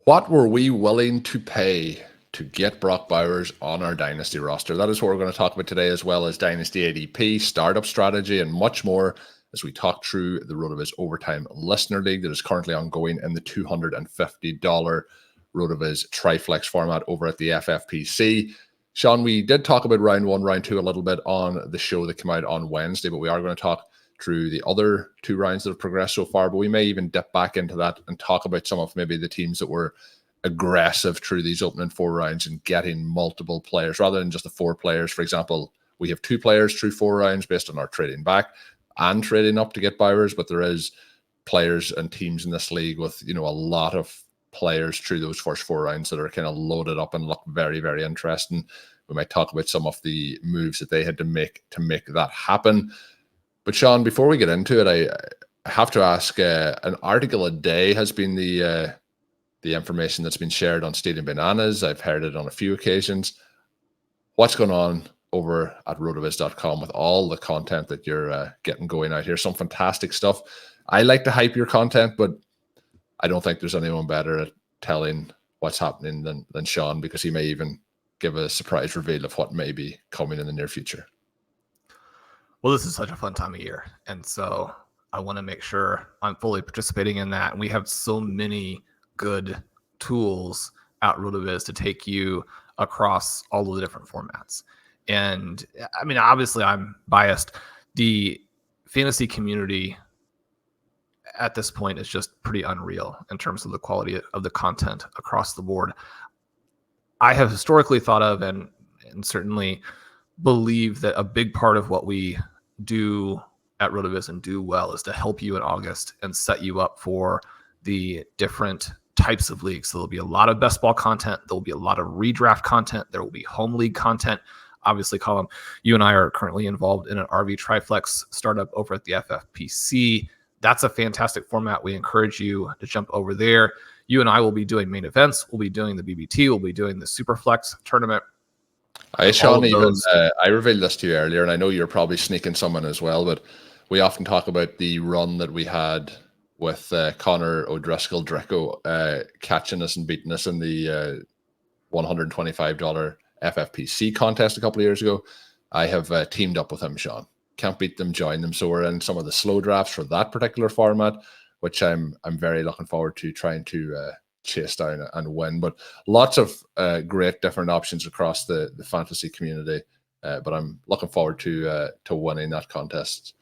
What were we willing to pay to get Brock Bowers on our Dynasty roster? That is what we're going to talk about today, as well as Dynasty ADP, startup strategy, and much more as we talk through the RotoViz Overtime Listener League that is currently ongoing in the $250 RotoViz Triflex format over at the FFPC. Shawn, we did talk about round one, round two a little bit on the show that came out on Wednesday, but we are going to talk through the other two rounds that have progressed so far. But we may even dip back into that and talk about some of maybe the teams that were aggressive through these opening four rounds and getting multiple players rather than just the four players. For example, we have two players through four rounds based on our trading back and trading up to get Bowers, but there is players and teams in this league with, a lot of players through those first four rounds that are kind of loaded up and look very, very interesting. We might talk about some of the moves that they had to make that happen. But Shawn, before we get into it, I have to ask, an article a day has been the information that's been shared on Stealing Bananas. I've heard it on a few occasions. What's going on over at rotoviz.com with all the content that you're getting going out here? Some fantastic stuff. I like to hype your content, but I don't think there's anyone better at telling what's happening than Shawn, because he may even give a surprise reveal of what may be coming in the near future. Well, this is such a fun time of year, and so I want to make sure I'm fully participating in that. And we have so many good tools at RotoViz to take you across all of the different formats. And I mean, obviously I'm biased. The fantasy community at this point is just pretty unreal in terms of the quality of the content across the board. I have historically thought of and certainly believe that a big part of what we do at RotoViz and do well is to help you in August and set you up for the different types of leagues. So there'll be a lot of best ball content. There'll be a lot of redraft content. There will be home league content. Obviously, Colm, you and I are currently involved in an RV Triflex startup over at the FFPC. That's a fantastic format. We encourage you to jump over there. You and I will be doing main events. We'll be doing the BBT. We'll be doing the Superflex tournament. Shawn, I revealed this to you earlier, and I know you're probably sneaking someone as well, but we often talk about the run that we had with Connor O'Driscoll-Dricko catching us and beating us in the $125 FFPC contest a couple of years ago. I have teamed up with him, Shawn. Can't beat them, join them. So we're in some of the slow drafts for that particular format, which I'm very looking forward to trying to chase down and win. But lots of great different options across the fantasy community. But I'm looking forward to winning that contest,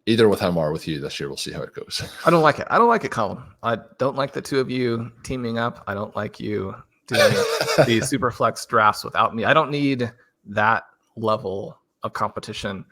either with him or with you this year. We'll see how it goes. I don't like it, Colm. I don't like the two of you teaming up. I don't like you doing the Superflex drafts without me. I don't need that level of competition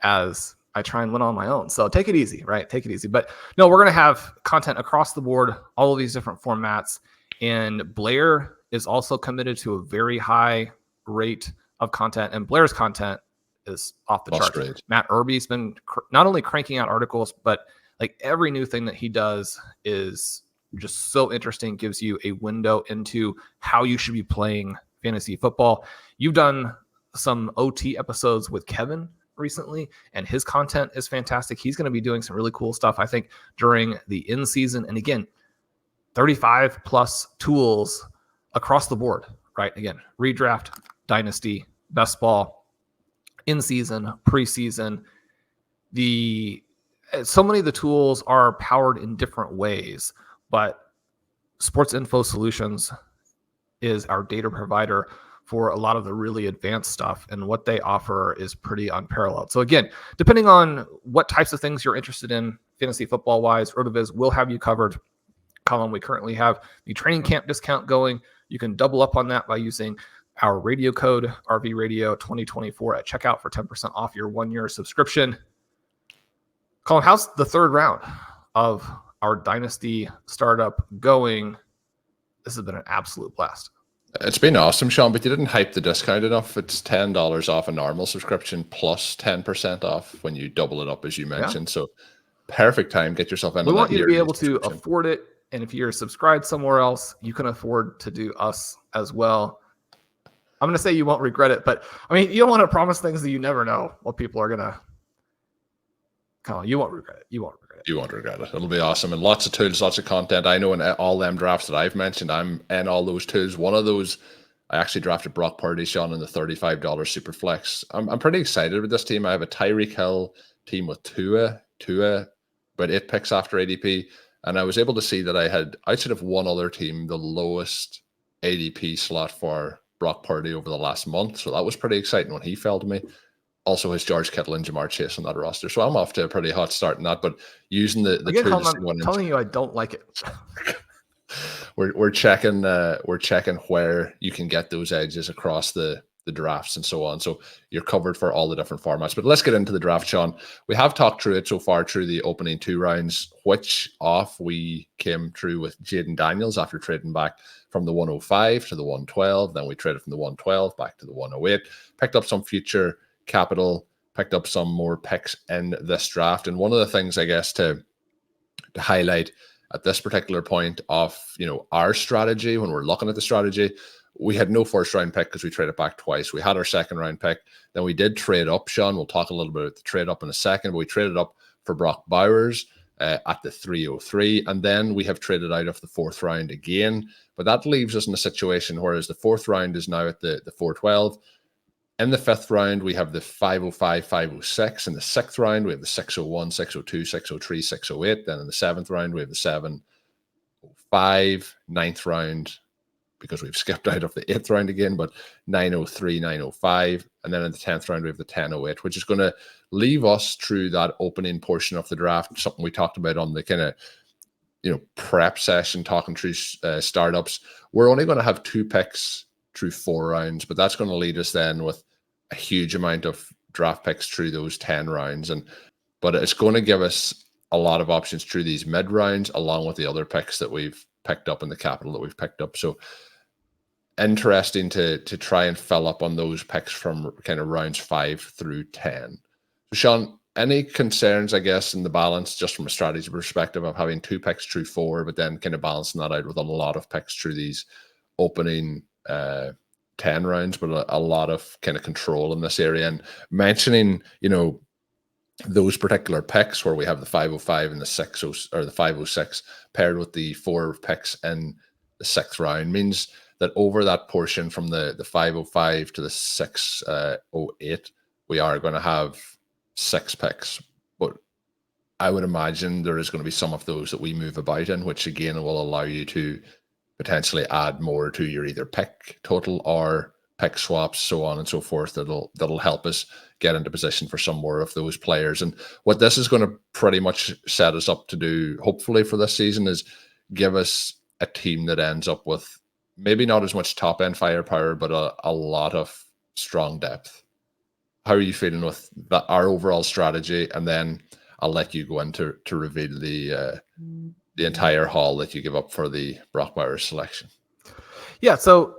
as I try and win on my own. So take it easy, right? Take it easy. But no, we're going to have content across the board, all of these different formats. And Blair is also committed to a very high rate of content. And Blair's content is off the charts. Great. Matt Irby's been not only cranking out articles, but like every new thing that he does is just so interesting, gives you a window into how you should be playing fantasy football. You've done some OT episodes with Kevin recently, and his content is fantastic. He's going to be doing some really cool stuff, I think, during the in season. And again, 35 plus tools across the board, right? Again, redraft, dynasty, best ball, in season, preseason. So many of the tools are powered in different ways, but Sports Info Solutions is our data provider for a lot of the really advanced stuff, and what they offer is pretty unparalleled. So again, depending on what types of things you're interested in fantasy football wise, RotoViz will have you covered. Colm, we currently have the training camp discount going. You can double up on that by using our radio code RV Radio 2024 at checkout for 10% off your 1-year subscription. Colm, how's the third round of our Dynasty startup going? This has been an absolute blast. It's been awesome, Shawn, but you didn't hype the discount enough. It's $10 off a normal subscription plus 10% off when you double it up, as you mentioned. Yeah. So perfect time. Get yourself in. We want you to be able to afford it. And if you're subscribed somewhere else, you can afford to do us as well. I'm going to say you won't regret it, but I mean, you don't want to promise things that you never know what people are going to Colm, you won't regret it. You won't regret it. You won't regret it. It'll be awesome. And lots of tools, lots of content. I know in all them drafts that I've mentioned, I'm in all those tools. One of those, I actually drafted Brock Purdy, Shawn, in the $35 Superflex. I'm pretty excited with this team. I have a Tyreek Hill team with Tua, about 8 picks after ADP. And I was able to see that I had, outside of one other team, the lowest ADP slot for Brock Purdy over the last month. So that was pretty exciting when he fell to me. Also has George Kittle and Jamar Chase on that roster. So I'm off to a pretty hot start in that. But using the Again, tools, I'm telling you, I don't like it. we're checking where you can get those edges across the drafts and so on. So you're covered for all the different formats. But let's get into the draft, Shawn. We have talked through it so far through the opening 2 rounds, which off we came through with Jaden Daniels after trading back from the 105 to the 112. Then we traded from the 112 back to the 108, picked up some future capital, picked up some more picks in this draft. And one of the things, I guess, to highlight at this particular point of, our strategy, when we're looking at the strategy, we had no first round pick because we traded back twice. We had our second round pick. Then we did trade up, Shawn. We'll talk a little bit about the trade up in a second, but we traded up for Brock Bowers at the 303. And then we have traded out of the 4th round again. But that leaves us in a situation whereas the 4th round is now at the 412. In the 5th round, we have the 505, 506. In the 6th round, we have the 601, 602, 603, 608. Then in the 7th round, we have the 705. 9th round, because we've skipped out of the 8th round again, but 903, 905. And then in the 10th round, we have the 1008, which is going to leave us through that opening portion of the draft, something we talked about on the kind of prep session, talking through startups. We're only going to have 2 picks through 4 rounds, but that's going to lead us then with a huge amount of draft picks through those 10 rounds. But it's going to give us a lot of options through these mid rounds, along with the other picks that we've picked up and the capital that we've picked up. So interesting to try and fill up on those picks from kind of rounds 5 through 10. So Shawn, any concerns, I guess, in the balance, just from a strategy perspective, of having 2 picks through 4, but then kind of balancing that out with a lot of picks through these opening 10 rounds, but a lot of kind of control in this area? And mentioning, those particular picks where we have the 505 and the 60 or the 506 paired with the 4 picks in the 6th round means that over that portion from the 505 to the 608, we are going to have 6 picks. But I would imagine there is going to be some of those that we move about in, which again will allow you to potentially add more to your either pick total or pick swaps, so on and so forth. That'll help us get into position for some more of those players. And what this is going to pretty much set us up to do, hopefully for this season, is give us a team that ends up with maybe not as much top end firepower, but a lot of strong depth. How are you feeling with our overall strategy? And then I'll let you go into to reveal the entire haul that you give up for the Brock Bowers selection. Yeah, so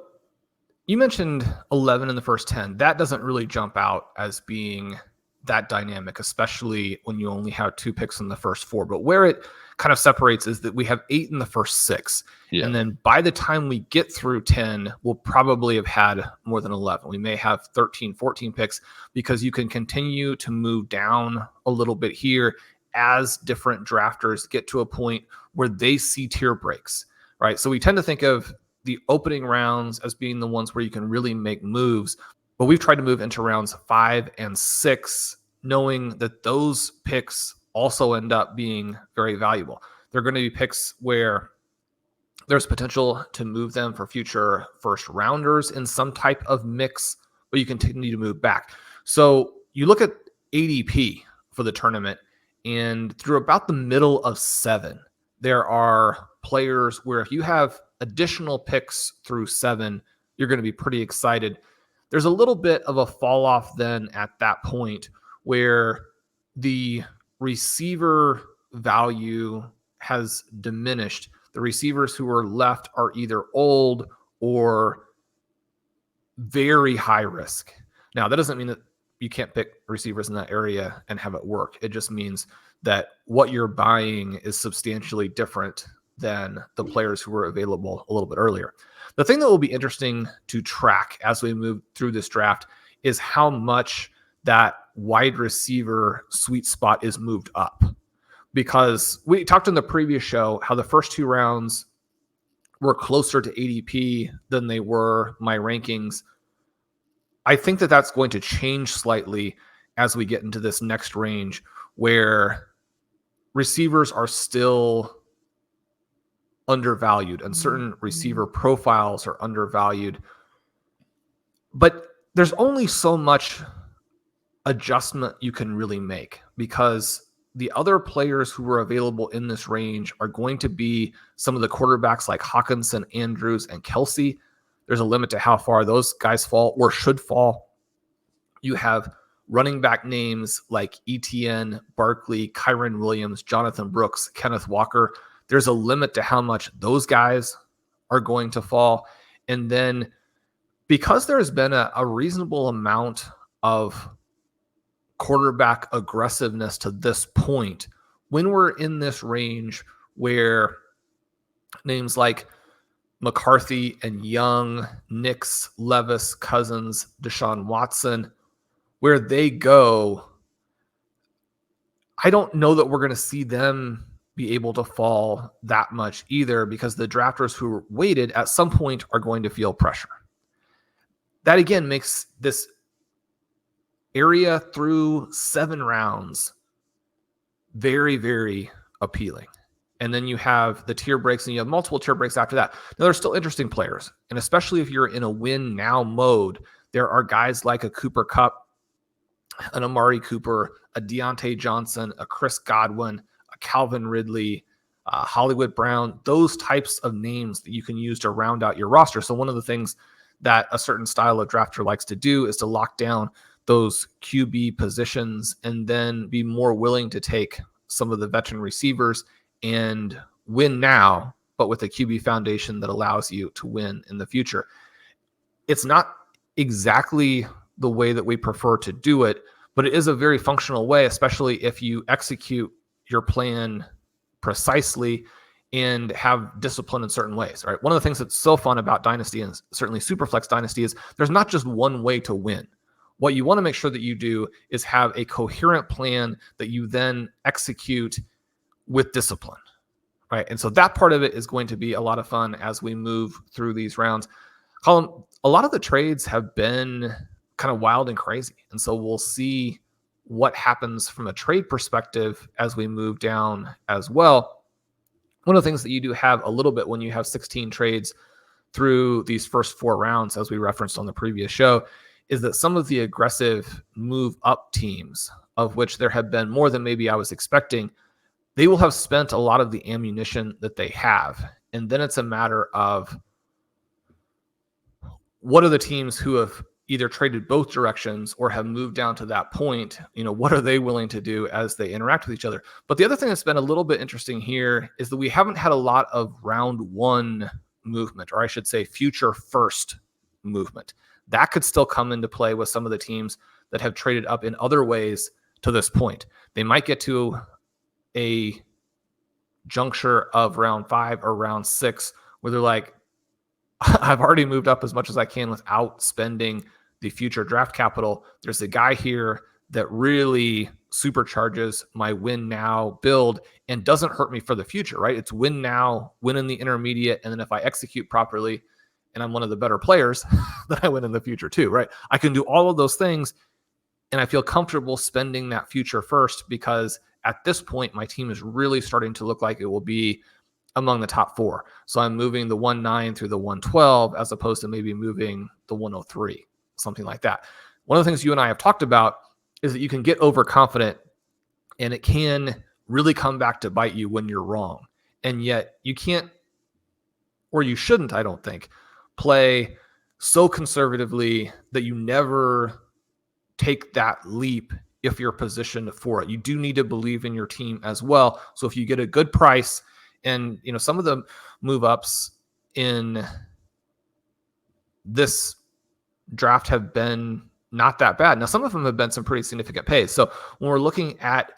you mentioned 11 in the first 10. That doesn't really jump out as being that dynamic, especially when you only have 2 picks in the first 4. But where it kind of separates is that we have 8 in the first 6. Yeah. And then by the time we get through 10, we'll probably have had more than 11. We may have 13, 14 picks, because you can continue to move down a little bit here as different drafters get to a point where they see tier breaks, right? So we tend to think of the opening rounds as being the ones where you can really make moves, but we've tried to move into rounds 5 and 6, knowing that those picks also end up being very valuable. They're going to be picks where there's potential to move them for future first rounders in some type of mix, but you continue to move back. So you look at ADP for the tournament, and through about the middle of 7, there are players where if you have additional picks through 7, you're going to be pretty excited. There's a little bit of a fall off then at that point where the receiver value has diminished. The receivers who are left are either old or very high risk. Now, that doesn't mean that you can't pick receivers in that area and have it work. It just means that what you're buying is substantially different than the players who were available a little bit earlier. The thing that will be interesting to track as we move through this draft is how much that wide receiver sweet spot is moved up. Because we talked in the previous show how the first 2 rounds were closer to ADP than they were my rankings. I think that that's going to change slightly as we get into this next range where receivers are still undervalued and certain receiver profiles are undervalued. But there's only so much adjustment you can really make because the other players who are available in this range are going to be some of the quarterbacks like Hawkinson, Andrews, and Kelsey. There's a limit to how far those guys fall or should fall. You have running back names like Etienne, Barkley, Kyron Williams, Jonathan Brooks, Kenneth Walker. There's a limit to how much those guys are going to fall. And then because there's been a reasonable amount of quarterback aggressiveness to this point, when we're in this range where names like McCarthy and Young, Nix, Levis, Cousins, Deshaun Watson, where they go, I don't know that we're going to see them be able to fall that much either because the drafters who are weighted at some point are going to feel pressure. That again makes this area through 7 rounds very, very appealing. And then you have the tier breaks and you have multiple tier breaks after that. Now, there's still interesting players. And especially if you're in a win now mode, there are guys like a Cooper Kupp, an Amari Cooper, a Deontay Johnson, a Chris Godwin, a Calvin Ridley, Hollywood Brown, those types of names that you can use to round out your roster. So one of the things that a certain style of drafter likes to do is to lock down those QB positions and then be more willing to take some of the veteran receivers and win now, but with a QB foundation that allows you to win in the future. It's not exactly the way that we prefer to do it, but it is a very functional way, especially if you execute your plan precisely and have discipline in certain ways, right? One of the things that's so fun about Dynasty and certainly Superflex Dynasty is there's not just one way to win. What you want to make sure that you do is have a coherent plan that you then execute with discipline, right? And so that part of it is going to be a lot of fun as we move through these rounds. Colm, a lot of the trades have been kind of wild and crazy. And so we'll see what happens from a trade perspective as we move down as well. One of the things that you do have a little bit when you have 16 trades through these first 4 rounds, as we referenced on the previous show, is that some of the aggressive move up teams, of which there have been more than maybe I was expecting, they will have spent a lot of the ammunition that they have. And then it's a matter of what are the teams who have either traded both directions or have moved down to that point, what are they willing to do as they interact with each other? But the other thing that's been a little bit interesting here is that we haven't had a lot of round 1 movement, or I should say future first movement. That could still come into play with some of the teams that have traded up in other ways to this point. They might get to a juncture of round 5 or round 6 where they're like, I've already moved up as much as I can without spending the future draft capital. There's a guy here that really supercharges my win now build and doesn't hurt me for the future, right? It's win now, win in the intermediate, and then if I execute properly and I'm one of the better players, then I win in the future too, right? I can do all of those things and I feel comfortable spending that future first because at this point, my team is really starting to look like it will be among the top 4. So I'm moving the 1-9 through the 1-12 as opposed to maybe moving the 103, something like that. One of the things you and I have talked about is that you can get overconfident and it can really come back to bite you when you're wrong. And yet you can't, or you shouldn't, I don't think, play so conservatively that you never take that leap if you're positioned for it. You do need to believe in your team as well. So if you get a good price, and some of the move ups in this draft have been not that bad. Now, some of them have been some pretty significant pays. So when we're looking at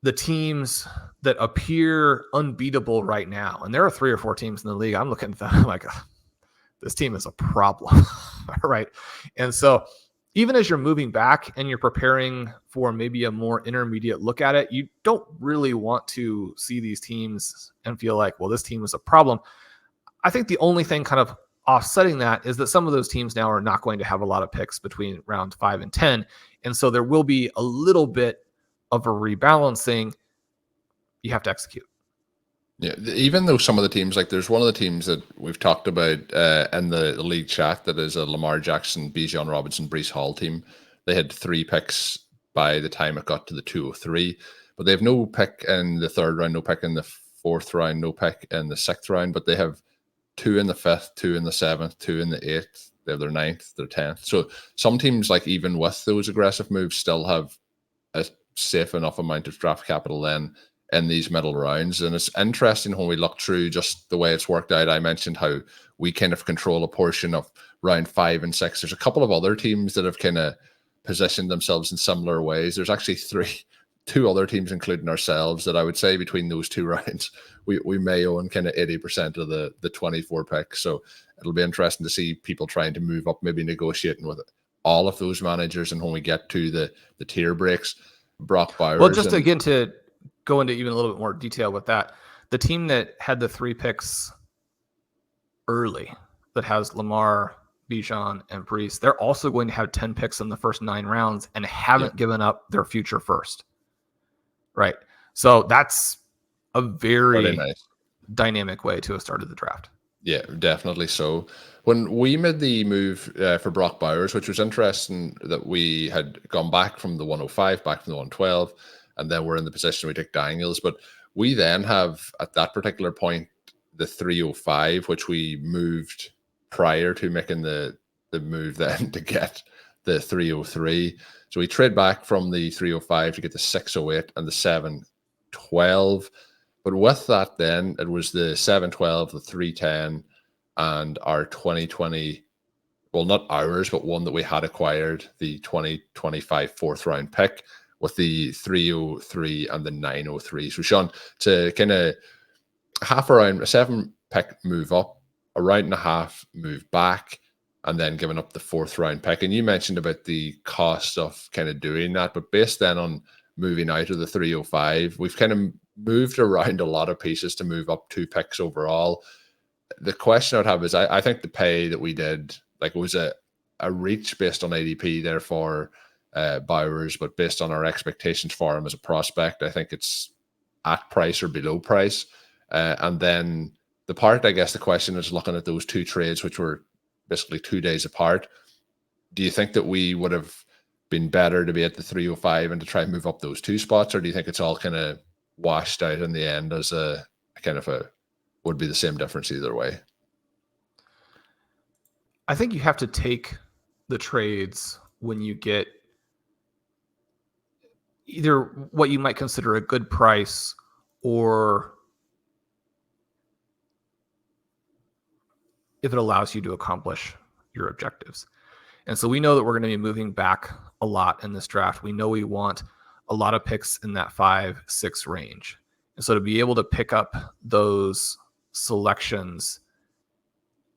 the teams that appear unbeatable right now, and there are 3 or 4 teams in the league, I'm looking at them like, this team is a problem, right? And so even as you're moving back and you're preparing for maybe a more intermediate look at it, you don't really want to see these teams and feel like, well, this team is a problem. I think the only thing kind of offsetting that is that some of those teams now are not going to have a lot of picks between round 5 and 10. And so there will be a little bit of a rebalancing. You have to execute. Yeah, even though some of the teams, like there's one of the teams that we've talked about in the league chat that is a Lamar Jackson, Bijan Robinson, Breece Hall team. They had 3 picks by the time it got to the 203, but they have no pick in the 3rd round, no pick in the 4th round, no pick in the 6th round, but they have 2 in the 5th, 2 in the 7th, 2 in the 8th. They have their 9th, their 10th. So some teams, like even with those aggressive moves, still have a safe enough amount of draft capital then in these middle rounds. And it's interesting when we look through just the way it's worked out. I mentioned how we kind of control a portion of round 5 and 6. There's a couple of other teams that have kind of positioned themselves in similar ways. There's actually 2 other teams, including ourselves, that I would say between those 2 rounds, we may own kind of 80% of the 24 picks. So it'll be interesting to see people trying to move up, maybe negotiating with all of those managers. And when we get to the tier breaks, Brock Bowers. Well, just again to go into even a little bit more detail with that, the team that had the 3 picks early, that has Lamar, Bijan, and Breece, they're also going to have 10 picks in the first 9 rounds and haven't given up their future first. Right. So that's a very nice, dynamic way to have started the draft. Yeah, definitely so. When we made the move for Brock Bowers, which was interesting that we had gone back from the 105, back from the 112, and then we're in the position we take Daniels. But we then have, at that particular point, the 305, which we moved prior to making the move then to get the 303. So we trade back from the 305 to get the 608 and the 712. But with that, then it was the 712, the 310, and our 2020, well, not ours, but one that we had acquired, the 2025 4th round pick with the 303 and the 903. So, Shawn, to kind of half around a 7 pick move up, a round and a half move back, and then giving up the 4th round pick. And you mentioned about the cost of kind of doing that, but based then on moving out of the 305, we've kind of moved around a lot of pieces to move up 2 picks overall. The question I'd have is, I think the pay that we did, like it was a reach based on ADP there for Bowers, but based on our expectations for him as a prospect, I think it's at price or below price. And then the part, I guess the question is looking at those 2 trades, which were basically 2 days apart. Do you think that we would have been better to be at the 305 and to try and move up those 2 spots, or do you think it's all kind of washed out in the end as a kind of would be the same difference either way? I think you have to take the trades when you get either what you might consider a good price or if it allows you to accomplish your objectives. And so we know that we're going to be moving back a lot in this draft. We know we want a lot of picks in that 5-6 range. And so to be able to pick up those selections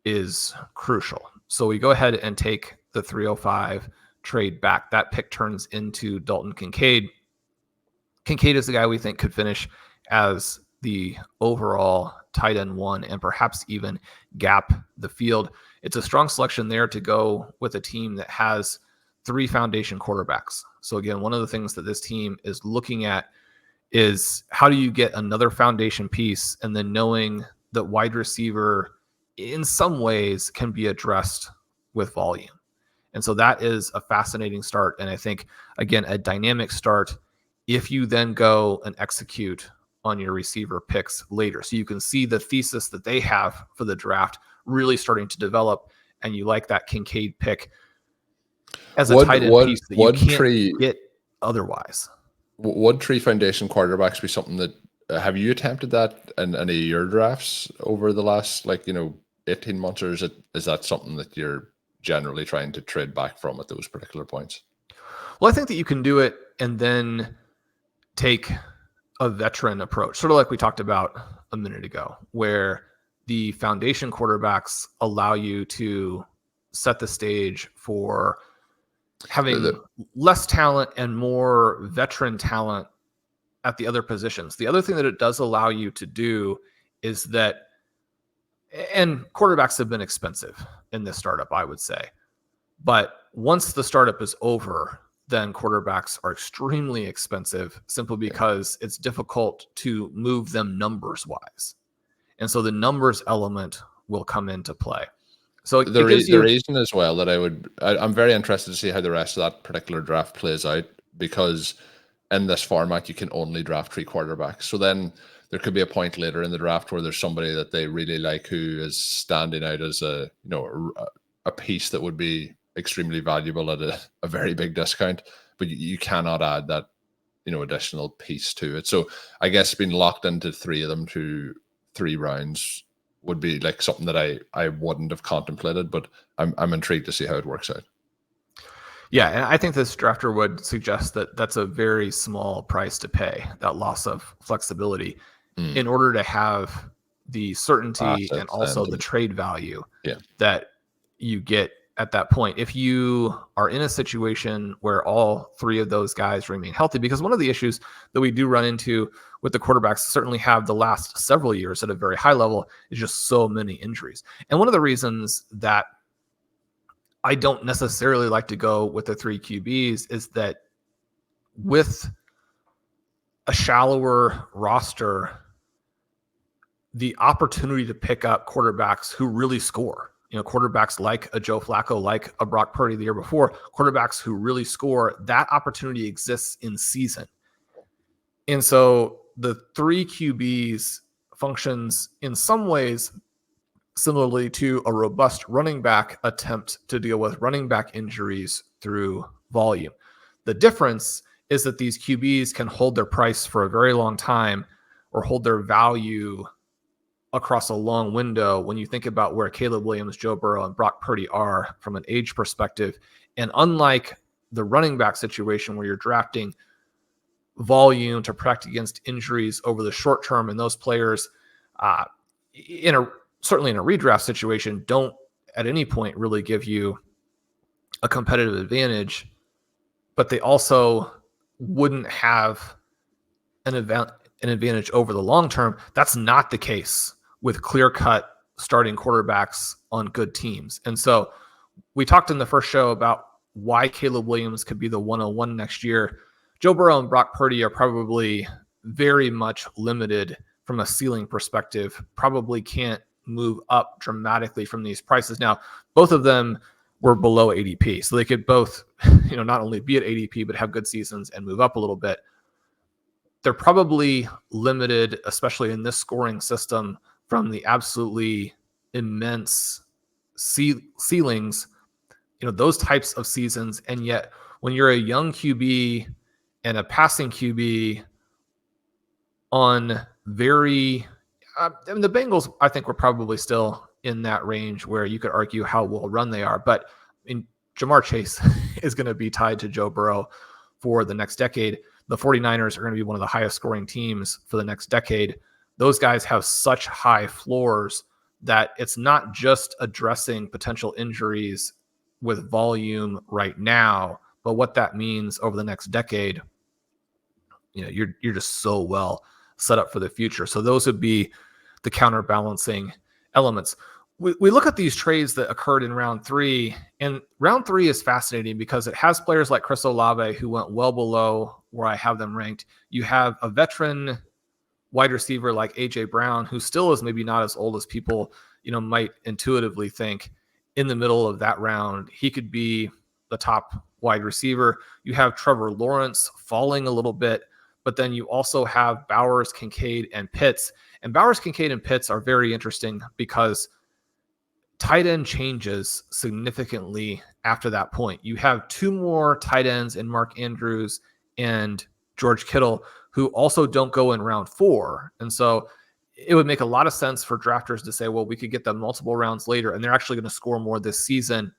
is crucial. So we go ahead and take the 305, trade back. That pick turns into Dalton Kincaid. Kincaid is the guy we think could finish as the overall tight end 1 and perhaps even gap the field. It's a strong selection there to go with a team that has 3 foundation quarterbacks. So again, one of the things that this team is looking at is how do you get another foundation piece, and then knowing that wide receiver in some ways can be addressed with volume. And so that is a fascinating start. And I think, again, a dynamic start if you then go and execute on your receiver picks later. So you can see the thesis that they have for the draft really starting to develop, and you like that Kincaid pick as a tight end piece that you can't get otherwise. Would 3 foundation quarterbacks be something that have you attempted that in any of your drafts over the last 18 months, or is that something that you're generally trying to trade back from at those particular points? Well, I think that you can do it and then take a veteran approach, sort of like we talked about a minute ago, where the foundation quarterbacks allow you to set the stage for having less talent and more veteran talent at the other positions. The other thing that it does allow you to do is that, and quarterbacks have been expensive in this startup, I would say. But once the startup is over, then quarterbacks are extremely expensive simply because it's difficult to move them numbers wise. And so the numbers element will come into play. So the reason as well that I'm very interested to see how the rest of that particular draft plays out, because in this format you can only draft 3 quarterbacks. So then there could be a point later in the draft where there's somebody that they really like who is standing out as a piece that would be extremely valuable at a very big discount, but you cannot add that additional piece to it. So I guess being locked into 3 of them to 3 rounds would be like something that I wouldn't have contemplated, but I'm intrigued to see how it works out. Yeah, and I think this drafter would suggest that that's a very small price to pay, that loss of flexibility, in order to have the certainty and also the trade value that you get at that point. If you are in a situation where all 3 of those guys remain healthy, because one of the issues that we do run into with the quarterbacks, certainly have the last several years at a very high level, is just so many injuries. And one of the reasons that I don't necessarily like to go with the 3 QBs is that with a shallower roster, the opportunity to pick up quarterbacks who really score, quarterbacks like a Joe Flacco, like a Brock Purdy the year before, quarterbacks who really score, that opportunity exists in season. And so the 3 QBs functions in some ways similarly to a robust running back attempt to deal with running back injuries through volume. The difference is that these QBs can hold their price for a very long time or hold their value across a long window when you think about where Caleb Williams, Joe Burrow, and Brock Purdy are from an age perspective. And unlike the running back situation where you're drafting volume to protect against injuries over the short term, and those players certainly in a redraft situation don't at any point really give you a competitive advantage, but they also wouldn't have an advantage over the long term. That's not the case with clear-cut starting quarterbacks on good teams. And so we talked in the first show about why Caleb Williams could be the 101 next year. Joe Burrow and Brock Purdy are probably very much limited from a ceiling perspective, probably can't move up dramatically from these prices. Now, both of them were below ADP, so they could both, not only be at ADP, but have good seasons and move up a little bit. They're probably limited, especially in this scoring system, from the absolutely immense ceilings, those types of seasons. And yet when you're a young QB and a passing QB on the Bengals, I think, were probably still in that range where you could argue how well run they are. But Jamar Chase is going to be tied to Joe Burrow for the next decade. The 49ers are going to be one of the highest scoring teams for the next decade. Those guys have such high floors that it's not just addressing potential injuries with volume right now, but what that means over the next decade. You're just so well set up for the future. So those would be the counterbalancing elements. We look at these trades that occurred in round 3, and round 3 is fascinating because it has players like Chris Olave who went well below where I have them ranked. You have a veteran wide receiver like AJ Brown, who still is maybe not as old as people, might intuitively think. In the middle of that round, he could be the top wide receiver. You have Trevor Lawrence falling a little bit, but then you also have Bowers, Kincaid, and Pitts. And Bowers, Kincaid, and Pitts are very interesting because tight end changes significantly after that point. You have 2 more tight ends in Mark Andrews and George Kittle, who also don't go in round 4. And so it would make a lot of sense for drafters to say, well, we could get them multiple rounds later, and they're actually going to score more this season.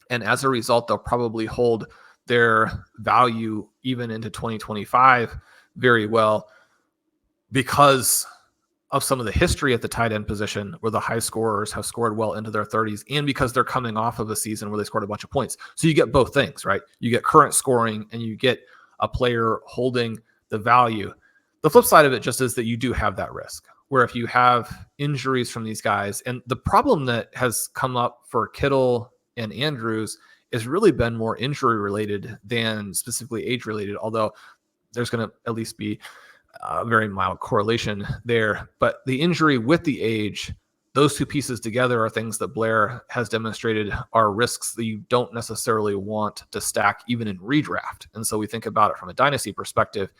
And as a result, they'll probably hold their value even into 2025 very well because of some of the history at the tight end position where the high scorers have scored well into their 30s, and because they're coming off of a season where they scored a bunch of points. So you get both things, right? You get current scoring and you get a player holding the value. The flip side of it just is that you do have that risk where if you have injuries from these guys, and the problem that has come up for Kittle and Andrews has really been more injury related than specifically age related, although there's going to at least be a very mild correlation there. But the injury with the age, those two pieces together are things that Blair has demonstrated are risks that you don't necessarily want to stack even in redraft. And so we think about it from a dynasty perspective,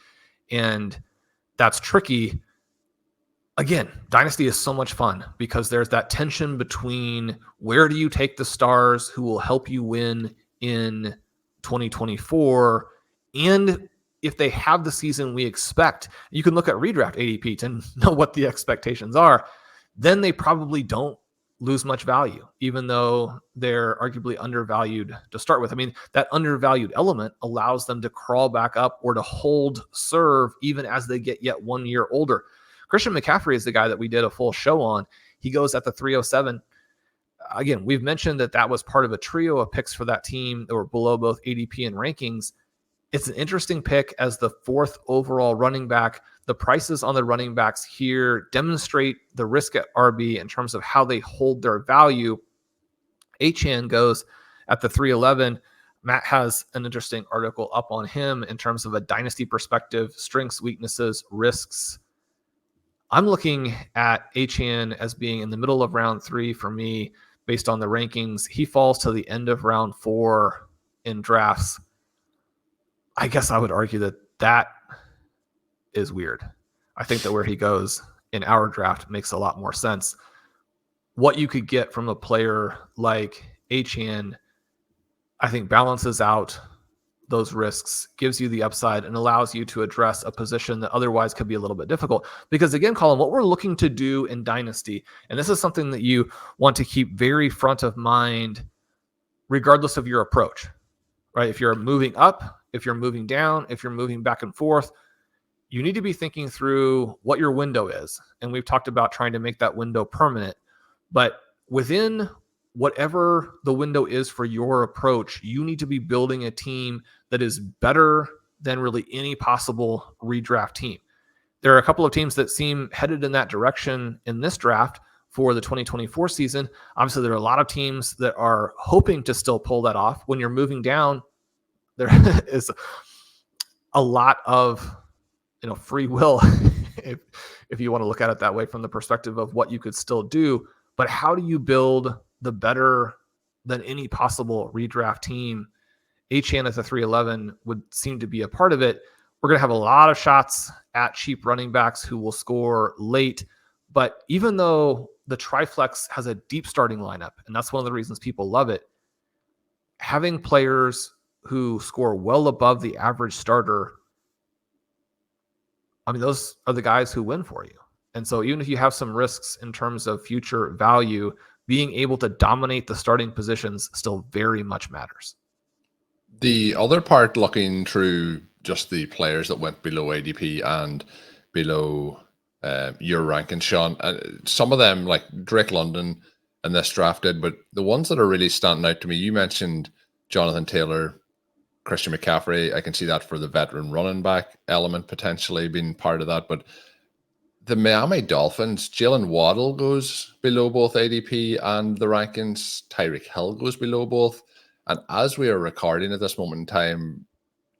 and that's tricky. Again, Dynasty is so much fun because there's that tension between where do you take the stars who will help you win in 2024, and if they have the season we expect. You can look at redraft ADP to know what the expectations are. Then they probably don't lose much value, even though they're arguably undervalued to start with. I mean, that undervalued element allows them to crawl back up or to hold serve even as they get yet 1 year older. Christian McCaffrey is the guy that we did a full show on. He goes at the 307. Again, we've mentioned that was part of a trio of picks for that team that were below both ADP and rankings. It's an interesting pick as the 4th overall running back. The prices on the running backs here demonstrate the risk at RB in terms of how they hold their value. Achane goes at the 311. Matt has an interesting article up on him in terms of a dynasty perspective, strengths, weaknesses, risks. I'm looking at Achane as being in the middle of round 3 for me based on the rankings. He falls to the end of round 4 in drafts. I guess I would argue that is weird. I think that where he goes in our draft makes a lot more sense. What you could get from a player like Achane, I think balances out those risks, gives you the upside, and allows you to address a position that otherwise could be a little bit difficult. Because again, Colm, what we're looking to do in Dynasty, and this is something that you want to keep very front of mind regardless of your approach, right? If you're moving up, if you're moving down, if you're moving back and forth, you need to be thinking through what your window is. And we've talked about trying to make that window permanent. But within whatever the window is for your approach, you need to be building a team that is better than really any possible redraft team. There are a couple of teams that seem headed in that direction in this draft for the 2024 season. Obviously, there are a lot of teams that are hoping to still pull that off. When you're moving down, there is a lot of free will, if you want to look at it that way from the perspective of what you could still do. But how do you build the better than any possible redraft team? Achane at the 311 would seem to be a part of it. We're going to have a lot of shots at cheap running backs who will score late. But even though the Triflex has a deep starting lineup, and that's one of the reasons people love it, having players who score well above the average starter, I mean, those are the guys who win for you. And so even if you have some risks in terms of future value, being able to dominate the starting positions still very much matters. The other part, looking through just the players that went below ADP and below your ranking, Shawn, some of them like Drake London in this draft did, but the ones that are really standing out to me, you mentioned Jonathan Taylor, Christian McCaffrey. I can see that for the veteran running back element potentially being part of that. But the Miami Dolphins, Jaylen Waddle goes below both ADP and the rankings. Tyreek Hill goes below both. And as we are recording at this moment in time,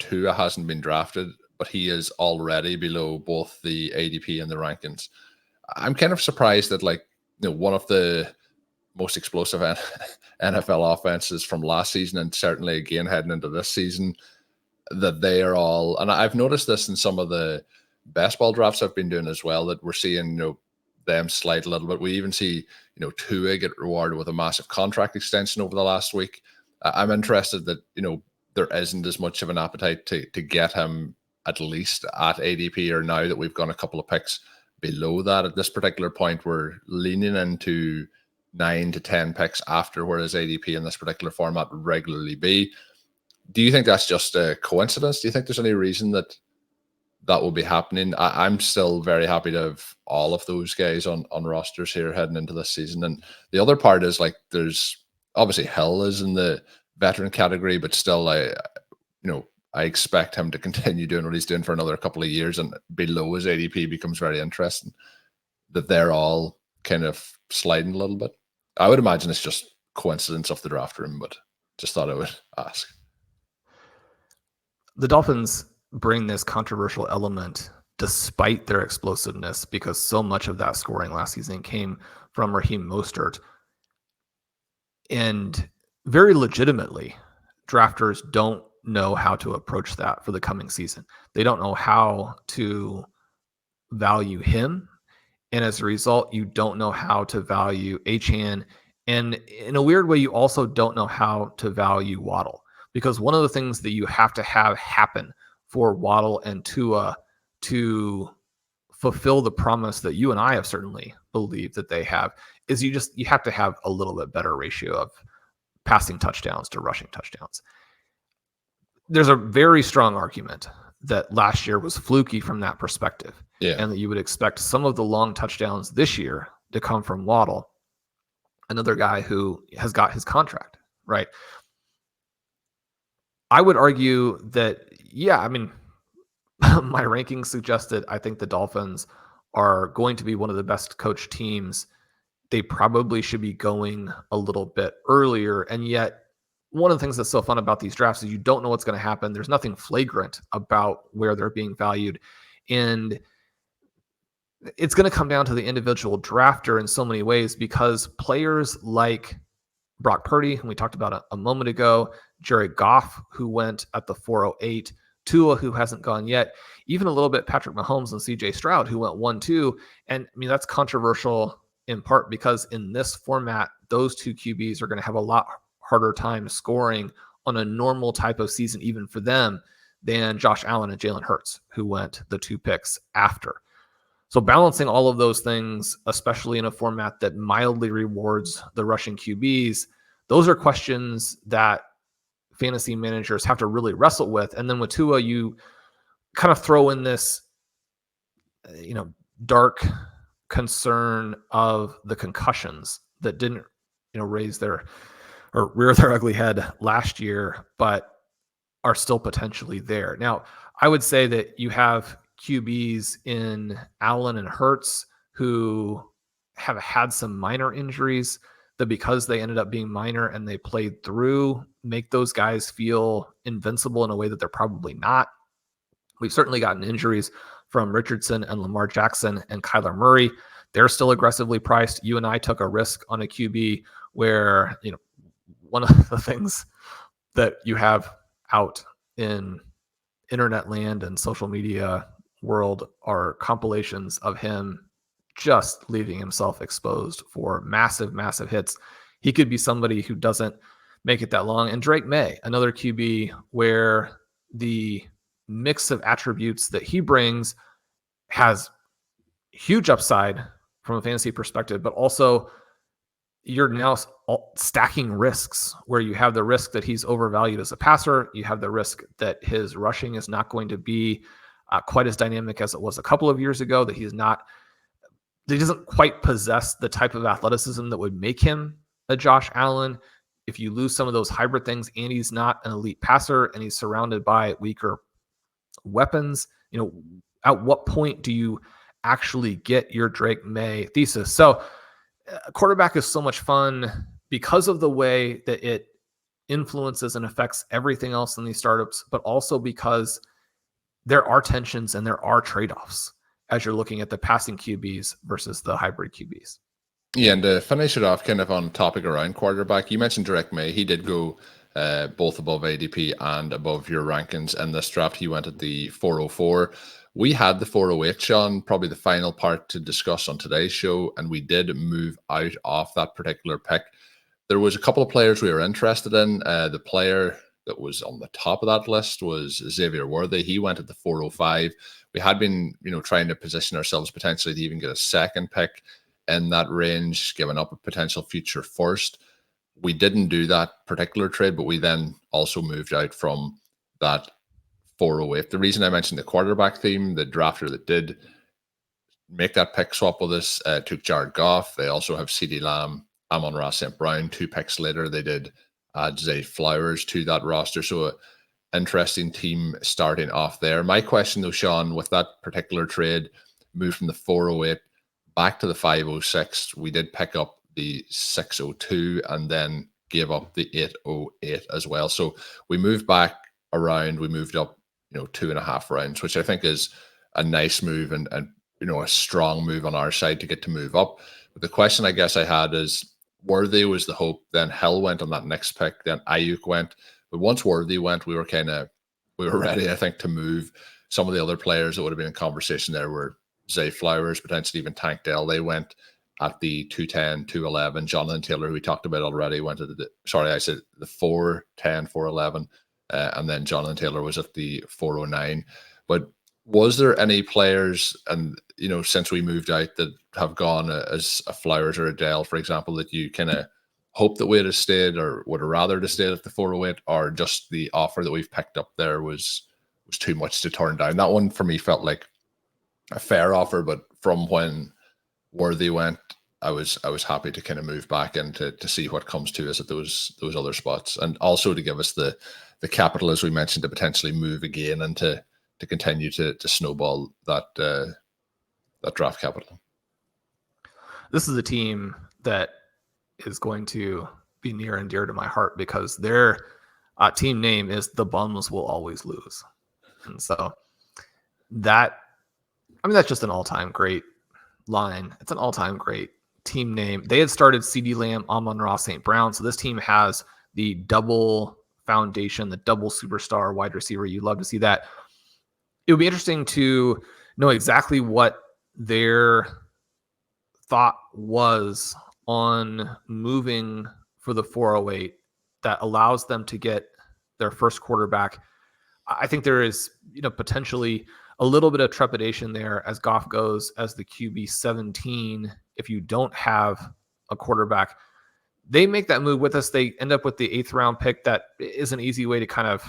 Tua hasn't been drafted, but he is already below both the ADP and the rankings. I'm kind of surprised that one of the most explosive NFL offenses from last season, and certainly again heading into this season, that they are all, and I've noticed this in some of the best ball drafts I've been doing as well, that we're seeing them slide a little bit. We even see Tua get rewarded with a massive contract extension over the last week. I'm interested that there isn't as much of an appetite to get him at least at ADP, or now that we've gone a couple of picks below that. At this particular point, we're leaning into 9 to 10 picks after where his ADP in this particular format would regularly be. Do you think that's just a coincidence? Do you think there's any reason that that will be happening. I'm still very happy to have all of those guys on rosters here heading into this season. And the other part is like there's obviously Hill is in the veteran category, but still I expect him to continue doing what he's doing for another couple of years, and below his ADP becomes very interesting that they're all kind of sliding a little bit. I would imagine it's just coincidence of the draft room, but just thought I would ask. The Dolphins bring this controversial element despite their explosiveness, because so much of that scoring last season came from Raheem Mostert. And very legitimately, drafters don't know how to approach that for the coming season. They don't know how to value him. And as a result, you don't know how to value Achane. And in a weird way, you also don't know how to value Waddle. Because one of the things that you have to have happen for Waddle and Tua to fulfill the promise that you and I have certainly believed that they have is you have to have a little bit better ratio of passing touchdowns to rushing touchdowns. There's a very strong argument that last year was fluky from that perspective. Yeah. And that you would expect some of the long touchdowns this year to come from Waddle, another guy who has got his contract, right? I would argue that, my rankings suggested I think the Dolphins are going to be one of the best coached teams. They probably should be going a little bit earlier. And yet, one of the things that's so fun about these drafts is you don't know what's going to happen. There's nothing flagrant about where they're being valued. And it's going to come down to the individual drafter in so many ways, because players like Brock Purdy, whom we talked about a moment ago, Jared Goff, who went at the 408, Tua, who hasn't gone yet, even a little bit Patrick Mahomes and CJ Stroud, who went 1-2. And that's controversial in part because in this format, those two QBs are going to have a lot harder time scoring on a normal type of season, even for them, than Josh Allen and Jalen Hurts, who went the 2 picks after. So balancing all of those things, especially in a format that mildly rewards the rushing QBs, those are questions that fantasy managers have to really wrestle with. And then with Tua, you kind of throw in this, dark concern of the concussions that didn't, raise their or rear their ugly head last year, but are still potentially there. Now, I would say that you have QBs in Allen and Hurts who have had some minor injuries that, because they ended up being minor and they played through, make those guys feel invincible in a way that they're probably not. We've certainly gotten injuries from Richardson and Lamar Jackson and Kyler Murray. They're still aggressively priced. You and I took a risk on a QB where, one of the things that you have out in internet land and social media world are compilations of him just leaving himself exposed for massive, massive hits. He could be somebody who doesn't make it that long. And Drake May, another QB where the mix of attributes that he brings has huge upside from a fantasy perspective, but also you're now stacking risks where you have the risk that he's overvalued as a passer. You have the risk that his rushing is not going to be quite as dynamic as it was a couple of years ago, that he doesn't quite possess the type of athleticism that would make him a Josh Allen. If you lose some of those hybrid things and he's not an elite passer and he's surrounded by weaker weapons, at what point do you actually get your Drake May thesis? So a quarterback is so much fun because of the way that it influences and affects everything else in these startups, but also because there are tensions and there are trade-offs as you're looking at the passing QBs versus the hybrid QBs. Yeah, and to finish it off kind of on topic around quarterback, you mentioned Drake May. He did go both above ADP and above your rankings in this draft. He went at the 404. We had the 408, Shawn, probably the final part to discuss on today's show, and we did move out of that particular pick. There was a couple of players we were interested in. The player that was on the top of that list was Xavier Worthy. He went at the 405. We had been, trying to position ourselves potentially to even get a second pick in that range, giving up a potential future first. We didn't do that particular trade, but we then also moved out from that 408. The reason I mentioned the quarterback theme, the drafter that did make that pick swap with us took Jared Goff. They also have CeeDee Lamb, Amon-Ra St. Brown. 2 picks later, they did add Zay Flowers to that roster. So an interesting team starting off there. My question though, Shawn, with that particular trade, moved from the 408 back to the 506. We did pick up the 602 and then gave up the 808 as well. So we moved back around. We moved up, 2.5 rounds, which I think is a nice move and a strong move on our side to get to move up. But the question I guess I had is, Worthy was the hope. Then Hill went on that next pick. Then Ayuk went. But once Worthy went, we were ready, I think, to move. Some of the other players that would have been in conversation there were Zay Flowers, potentially even Tank Dell. They went at the 210, 211. Jonathan Taylor, who we talked about already, went at the 410, 411. And then Jonathan Taylor was at the 409. But was there any players, and since we moved out, that have gone as a Flowers or a Dell, for example, that you kind of hope that we had stayed or would have rather to stay at the 408, or just the offer that we've picked up there was too much to turn down? That one for me felt like a fair offer, but from when Worthy went, I was happy to kind of move back in to see what comes to us at those other spots, and also to give us the capital, as we mentioned, to potentially move again and to continue to snowball that draft capital. This is a team that is going to be near and dear to my heart because their team name is "The Bums Will Always Lose," and so that's just an all-time great line. It's an all-time great team name. They had started CeeDee Lamb, Amon-Ra St. Brown, so this team has the double foundation, the double superstar wide receiver. You love to see that. It would be interesting to know exactly what their thought was on moving for the 408 that allows them to get their first quarterback. I think there is, potentially a little bit of trepidation there as Goff goes as the QB 17. If you don't have a quarterback, they make that move with us. They end up with the 8th round pick. That is an easy way to kind of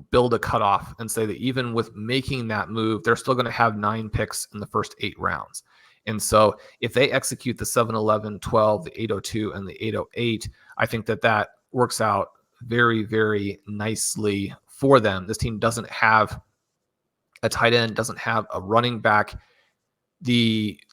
build a cutoff and say that even with making that move, they're still going to have 9 picks in the first 8 rounds. And so if they execute the 7, 11, 12, the 802, and the 808, I think that works out very, very nicely for them. This team doesn't have a tight end, doesn't have a running back.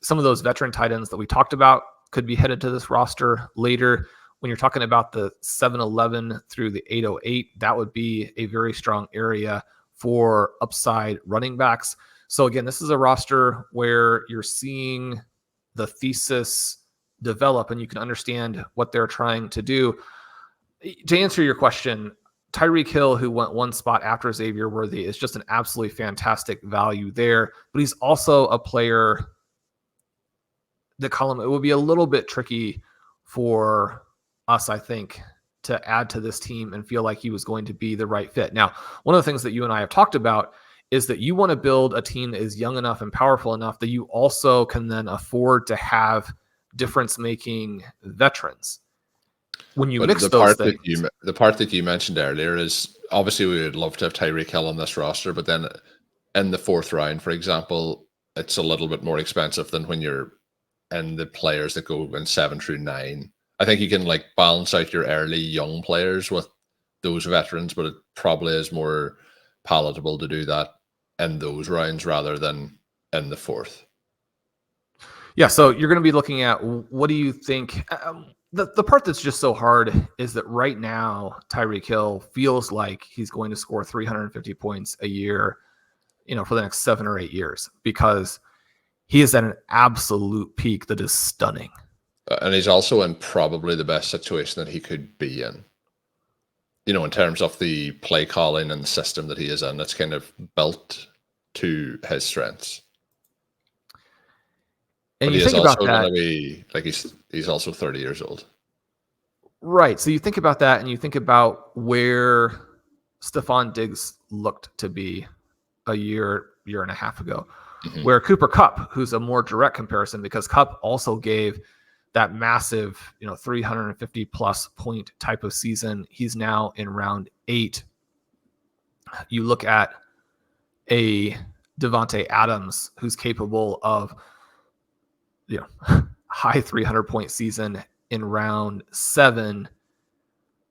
Some of those veteran tight ends that we talked about could be headed to this roster later. When you're talking about the 7-11 through the 808, that would be a very strong area for upside running backs. So again, this is a roster where you're seeing the thesis develop and you can understand what they're trying to do. To answer your question, Tyreek Hill, who went one spot after Xavier Worthy, is just an absolutely fantastic value there. But he's also a player that, Colm, it would be a little bit tricky for us, I think, to add to this team and feel like he was going to be the right fit. Now, one of the things that you and I have talked about is that you want to build a team that is young enough and powerful enough that you also can then afford to have difference-making veterans. When you mix those things, the part that you mentioned earlier is obviously we would love to have Tyreek Hill on this roster, but then in the 4th round, for example, it's a little bit more expensive than when you're in the players that go in 7 through 9. I think you can balance out your early young players with those veterans, but it probably is more palatable to do that in those rounds rather than in the 4th. Yeah, so you're going to be looking at, what do you think? The part that's just so hard is that right now Tyreek Hill feels like he's going to score 350 points a year, for the next 7 or 8 years, because he is at an absolute peak that is stunning. And he's also in probably the best situation that he could be in. In terms of the play calling and the system that he is in, it's kind of built to his strengths. And but you he think is about also that, going to be he's also 30 years old. Right. So you think about that and you think about where Stephon Diggs looked to be a year and a half ago, where Cooper Kupp, who's a more direct comparison because Kupp also gave that massive, 350 plus point type of season. He's now in round 8. You look at a Devontae Adams who's capable of, high 300-point season in round 7.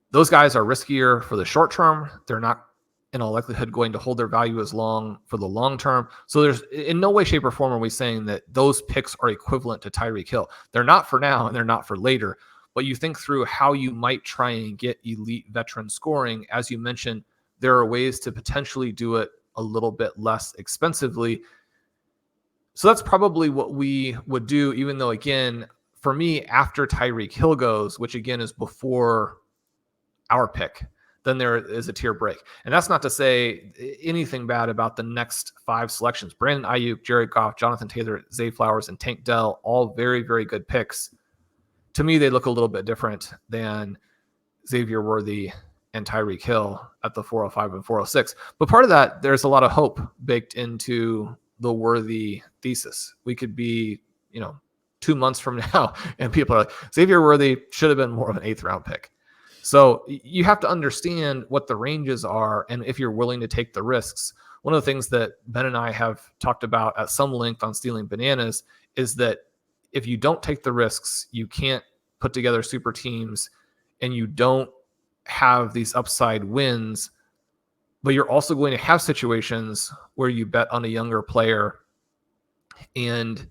Those guys are riskier for the short term. They're not in all likelihood going to hold their value as long for the long term. So there's in no way, shape, or form are we saying that those picks are equivalent to Tyreek Hill. They're not for now and they're not for later. But you think through how you might try and get elite veteran scoring. As you mentioned, there are ways to potentially do it a little bit less expensively. So that's probably what we would do, even though, again, for me, after Tyreek Hill goes, which again is before our pick, then there is a tier break. And that's not to say anything bad about the next 5 selections. Brandon Ayuk, Jared Goff, Jonathan Taylor, Zay Flowers, and Tank Dell, all very, very good picks. To me, they look a little bit different than Xavier Worthy and Tyreek Hill at the 405 and 406. But part of that, there's a lot of hope baked into the Worthy thesis. We could be, 2 months from now, and people are like, Xavier Worthy should have been more of an 8th round pick. So you have to understand what the ranges are, and if you're willing to take the risks. One of the things that Ben and I have talked about at some length on Stealing Bananas is that if you don't take the risks, you can't put together super teams, and you don't have these upside wins, but you're also going to have situations where you bet on a younger player and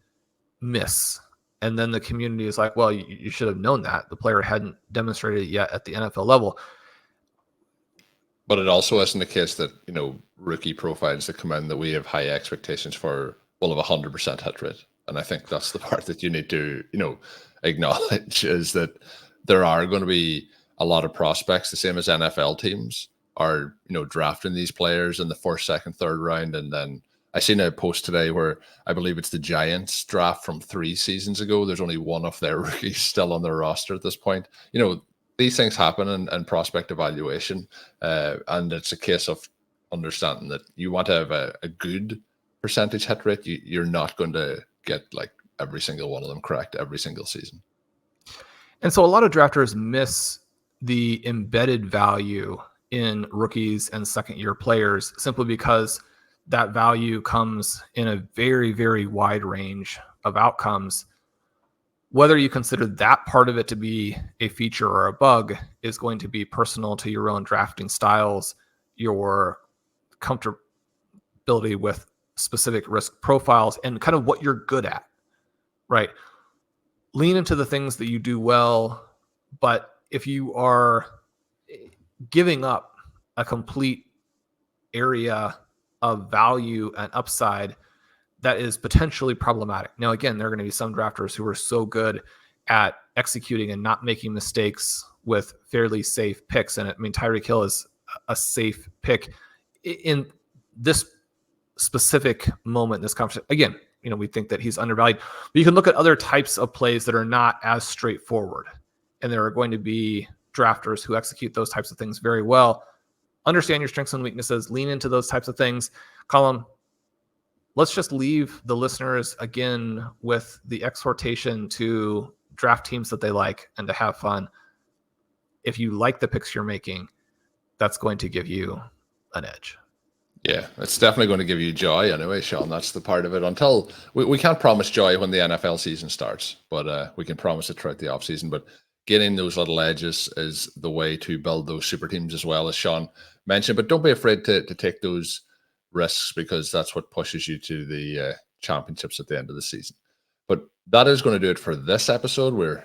miss. And then the community is like, well, you should have known that. The player hadn't demonstrated it yet at the NFL level. But it also isn't the case that, rookie profiles that come in that we have high expectations for will have 100% hit rate. And I think that's the part that you need to, acknowledge is that there are going to be a lot of prospects, the same as NFL teams are, drafting these players in the 1st, 2nd, 3rd round. And then I seen a post today where I believe it's the Giants draft from 3 seasons ago. There's only one of their rookies still on their roster at this point. These things happen in prospect evaluation. And it's a case of understanding that you want to have a good percentage hit rate. You're not going to get like every single one of them correct every single season. And so a lot of drafters miss the embedded value in rookies and second-year players simply because that value comes in a very, very wide range of outcomes. Whether you consider that part of it to be a feature or a bug is going to be personal to your own drafting styles, your comfortability with specific risk profiles, and kind of what you're good at, right? Lean into the things that you do well, but if you are giving up a complete area of value and upside, that is potentially problematic. Now, again, there are going to be some drafters who are so good at executing and not making mistakes with fairly safe picks. And Tyreek Hill is a safe pick in this specific moment in this conversation. Again, we think that he's undervalued, but you can look at other types of plays that are not as straightforward. And there are going to be drafters who execute those types of things very well. Understand your strengths and weaknesses, lean into those types of things. Colm, let's just leave the listeners again with the exhortation to draft teams that they like and to have fun. If you like the picks you're making, that's going to give you an edge. Yeah, it's definitely going to give you joy anyway, Shawn. That's the part of it. Until we can't promise joy when the NFL season starts, but we can promise it throughout the offseason. But getting those little edges is the way to build those super teams as well, as Shawn mentioned. But don't be afraid to take those risks, because that's what pushes you to the championships at the end of the season. But that is going to do it for this episode. We're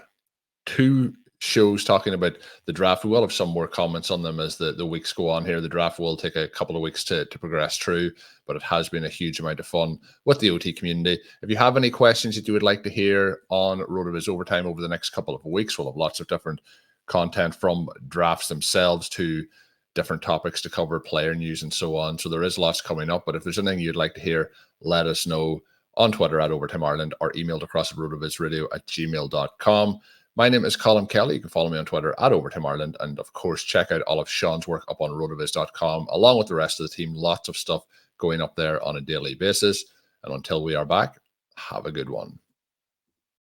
2 shows talking about the draft. We will have some more comments on them as the weeks go on here. The draft will take a couple of weeks to progress through, but it has been a huge amount of fun with the OT community. If you have any questions that you would like to hear on RotoViz Overtime over the next couple of weeks, we'll have lots of different content from drafts themselves to different topics to cover, player news and so on. So there is lots coming up, but if there's anything you'd like to hear, let us know on Twitter at Overtime Ireland or emailed across at rotovizradio@gmail.com. My name is Colm Kelly. You can follow me on Twitter at Overtime Ireland. And of course, check out all of Shawn's work up on rotoviz.com, along with the rest of the team. Lots of stuff going up there on a daily basis. And until we are back, have a good one.